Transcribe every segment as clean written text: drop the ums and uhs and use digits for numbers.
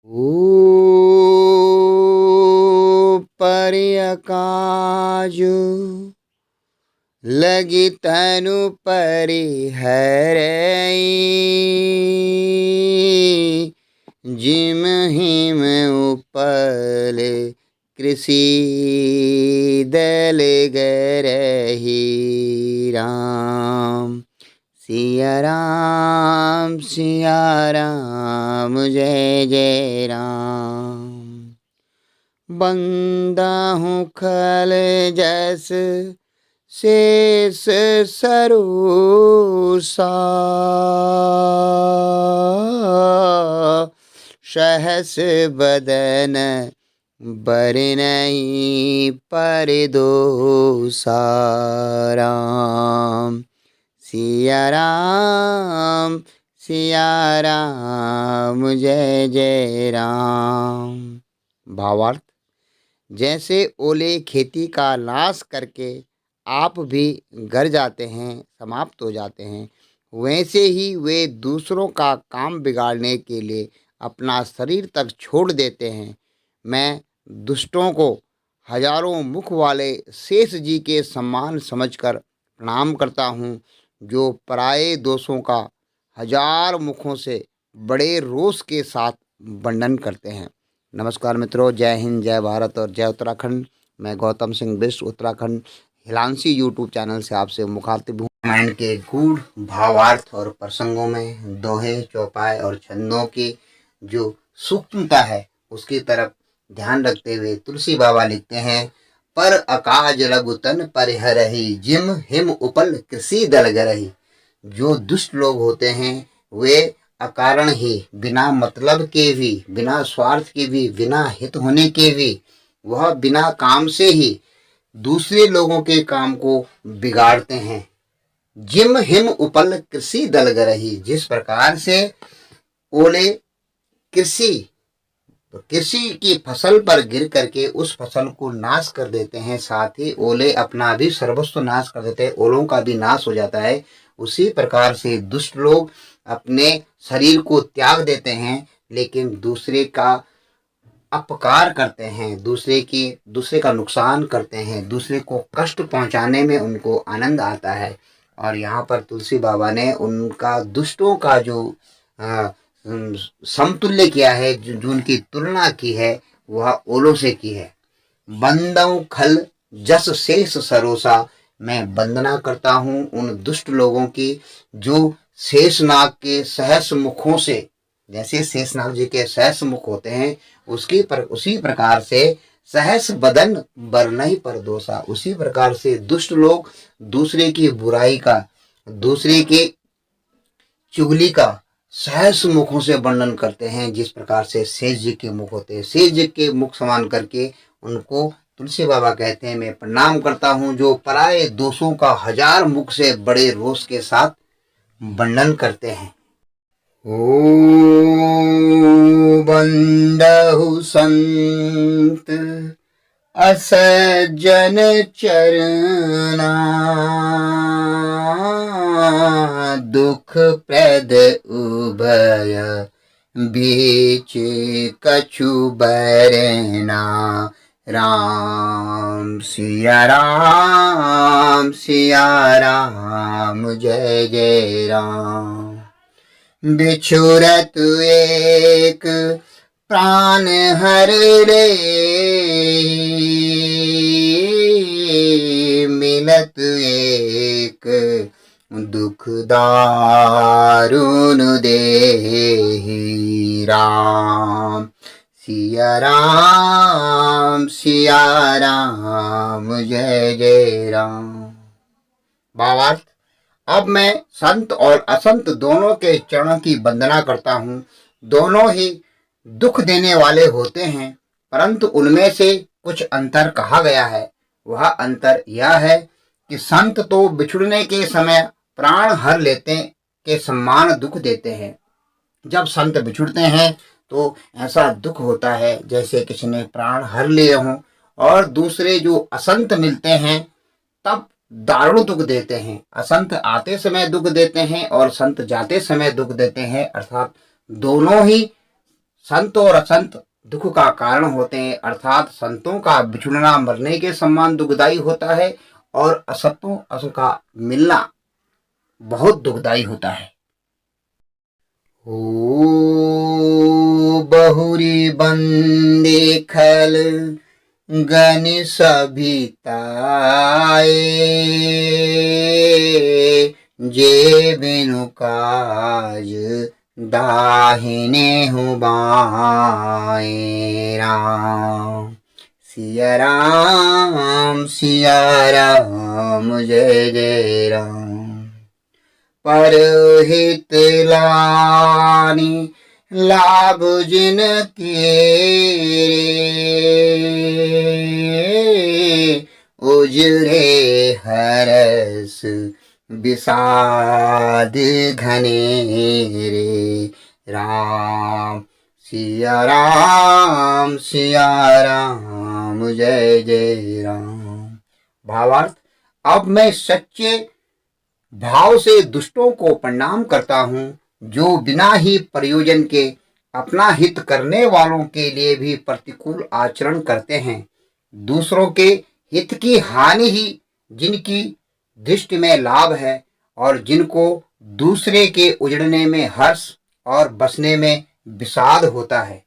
ओ परिय काजू लगी तनु परिहरई gym him उपल कृषि दल गरही राम सिया राम जय जय राम। बंदा हूँ खल जस शेष सरोसा सहस बदन बरनई पर दोसा राम सिया राम जय जय राम। भावार्थ, जैसे ओले खेती का नाश करके आप भी घर जाते हैं, समाप्त हो जाते हैं, वैसे ही वे दूसरों का काम बिगाड़ने के लिए अपना शरीर तक छोड़ देते हैं। मैं दुष्टों को हजारों मुख वाले शेष जी के समान समझकर प्रणाम करता हूँ, जो पराये दोषों का हजार मुखों से बड़े रोष के साथ वर्णन करते हैं। नमस्कार मित्रों, जय हिंद, जय भारत और जय उत्तराखंड। मैं गौतम सिंह बिष्ट उत्तराखंड हिलांसी यूट्यूब चैनल से आपसे मुखातिब हूँ। रामायण के गूढ़ भावार्थ और प्रसंगों में दोहे, चौपाई और छंदों की जो सूक्ष्मता है उसकी तरफ ध्यान रखते हुए तुलसी बाबा लिखते हैं, पर अकाज लघु तन परिहरहि जिम हिम उपल कृषि दल गरहि। जो दुष्ट लोग होते हैं वे अकारण ही, बिना मतलब के भी, बिना स्वार्थ के भी, बिना हित होने के भी, वह बिना काम से ही दूसरे लोगों के काम को बिगाड़ते हैं। जिम हिम उपल कृषि दल गरहि, जिस प्रकार से ओले कृषि की फसल पर गिर करके उस फसल को नाश कर देते हैं, साथ ही ओले अपना भी सर्वस्व नाश कर देते हैं, ओलों का भी नाश हो जाता है। उसी प्रकार से दुष्ट लोग अपने शरीर को त्याग देते हैं, लेकिन दूसरे का अपकार करते हैं, दूसरे का नुकसान करते हैं, दूसरे को कष्ट पहुंचाने में उनको आनंद आता है। और यहाँ पर तुलसी बाबा ने उनका दुष्टों का जो समतुल्य किया है, जो उनकी तुलना की है, वह ओलों से की है। बंदऊ खल जस शेष सरोसा, मैं वंदना करता हूँ उन दुष्ट लोगों की जो शेषनाग के सहस मुखों से, जैसे शेषनाग जी के सहस मुख होते हैं उसी प्रकार से सहस बदन बरनहि पर दोषा, उसी प्रकार से दुष्ट लोग दूसरे की बुराई का, दूसरे के चुगली का सहस मुखों से वर्णन करते हैं, जिस प्रकार से शेष जी के मुख होते हैं। शेष जी के मुख समान करके उनको तुलसी बाबा कहते हैं, मैं प्रणाम करता हूँ जो पराये दोषों का हजार मुख से बड़े रोष के साथ वर्णन करते हैं। ओ बंदहु संत असज्जन चरना, दुख प्रद उभय बीच कछु बरना। राम सिया राम जय जय राम। बिछुरत एक प्राण हर रे, मिलत एक दुख दारुण देहि। राम सिया राम जय जय राम। भावार्थ, अब मैं संत और असंत दोनों के चरणों की वंदना करता हूँ। दोनों ही दुख देने वाले होते हैं, परंतु उनमें से कुछ अंतर कहा गया है। वह अंतर यह है कि संत तो बिछुड़ने के समय प्राण हर लेते के समान दुख देते हैं। जब संत बिछुड़ते हैं तो ऐसा दुख होता है जैसे किसी ने प्राण हर लिए हों, और दूसरे जो असंत मिलते हैं तब दारुण दुख देते हैं। असंत आते समय दुख देते हैं और संत जाते समय दुख देते हैं, अर्थात दोनों ही संत और असंत दुख का कारण होते हैं, अर्थात संतों का बिछुड़ना मरने के समान दुखदायी होता है और असंतों का मिलना बहुत दुखदायी होता है। ओ बहुरी बंदे खल गन सभी ताए, जे बिनु काज दाहिने हूँ बाएं। राम सिया राम जय जय राम। परहित लानी लाभ जिन के, उजरे हरस विषाद घनेरे। राम सिया राम जय जय राम। भावार्थ, अब मैं सच्चे भाव से दुष्टों को प्रणाम करता हूँ, जो बिना ही प्रयोजन के अपना हित करने वालों के लिए भी प्रतिकूल आचरण करते हैं। दूसरों के हित की हानि ही जिनकी दृष्टि में लाभ है और जिनको दूसरे के उजड़ने में हर्ष और बसने में विषाद होता है।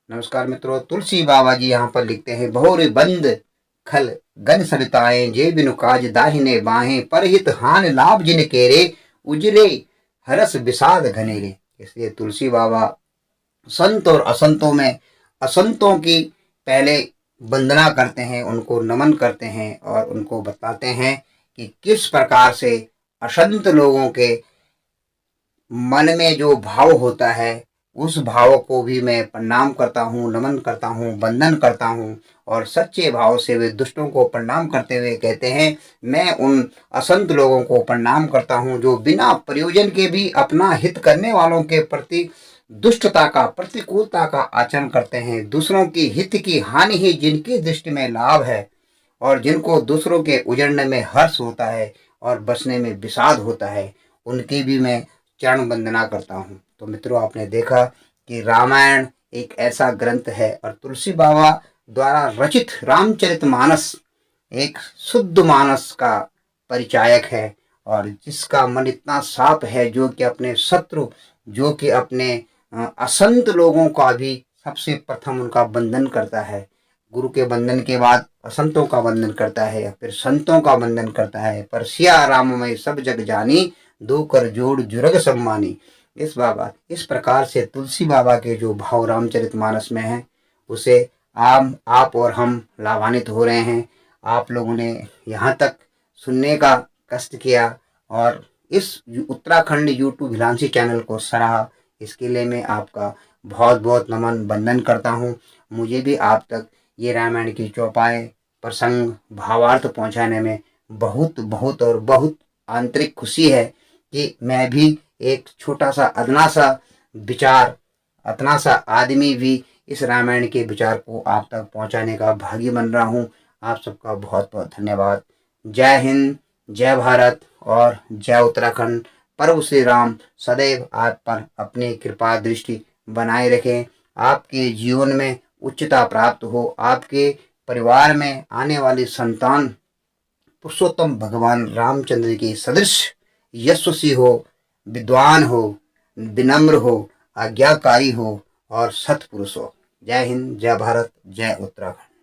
नमस्कार मित्रों, तुलसी बाबा जी यहाँ पर लिखते हैं, बहुरी बंद खल गन सरिताएं, जे बिनु काज दाहिने बाहें, परहित हानि लाभ जिन केरे, उजरे हरस विषाद घनेरे। इसलिए तुलसी बाबा संत और असंतों में असंतों की पहले वंदना करते हैं, उनको नमन करते हैं और उनको बताते हैं कि किस प्रकार से असंत लोगों के मन में जो भाव होता है उस भाव को भी मैं प्रणाम करता हूँ, नमन करता हूँ, वंदन करता हूँ। और सच्चे भाव से वे दुष्टों को प्रणाम करते हुए कहते हैं, मैं उन असंत लोगों को प्रणाम करता हूँ जो बिना प्रयोजन के भी अपना हित करने वालों के प्रति दुष्टता का, प्रतिकूलता का आचरण करते हैं। दूसरों की हित की हानि ही जिनकी दृष्टि में लाभ है और जिनको दूसरों के उजड़ने में हर्ष होता है और बसने में विषाद होता है, उनकी भी मैं चरण वंदना करता हूँ। तो मित्रों, आपने देखा कि रामायण एक ऐसा ग्रंथ है और तुलसी बाबा द्वारा रचित रामचरितमानस एक शुद्ध मानस का परिचायक है और जिसका मन इतना साफ है, जो कि अपने शत्रु, जो कि अपने असंत लोगों का भी सबसे प्रथम उनका वंदन करता है। गुरु के वंदन के बाद असंतों का वंदन करता है, फिर संतों का वंदन करता है। पर सिया राम में सब जग जानी, दो कर जोड़ जुरग सम्मानी। इस प्रकार से तुलसी बाबा के जो भाव रामचरितमानस में हैं, उसे आप और हम लाभान्वित हो रहे हैं। आप लोगों ने यहाँ तक सुनने का कष्ट किया और इस उत्तराखंड यूट्यूब भिलांसी चैनल को सराहा, इसके लिए मैं आपका बहुत बहुत नमन वंदन करता हूँ। मुझे भी आप तक ये रामायण की चौपाई, प्रसंग, भावार्थ पहुँचाने में बहुत बहुत और बहुत आंतरिक खुशी है कि मैं भी एक छोटा सा अदना सा विचार, अतना सा आदमी भी इस रामायण के विचार को आप तक पहुंचाने का भागी बन रहा हूं। आप सबका बहुत बहुत धन्यवाद। जय हिंद, जय भारत और जय उत्तराखंड। प्रभु श्री राम सदैव आप पर अपनी कृपा दृष्टि बनाए रखें। आपके जीवन में उच्चता प्राप्त हो, आपके परिवार में आने वाली संतान पुरुषोत्तम भगवान रामचंद्र की सदृश यशस्वी हो, विद्वान हो, विनम्र हो, आज्ञाकारी हो और सत्पुरुष हो। जय हिंद, जय भारत, जय उत्तराखंड।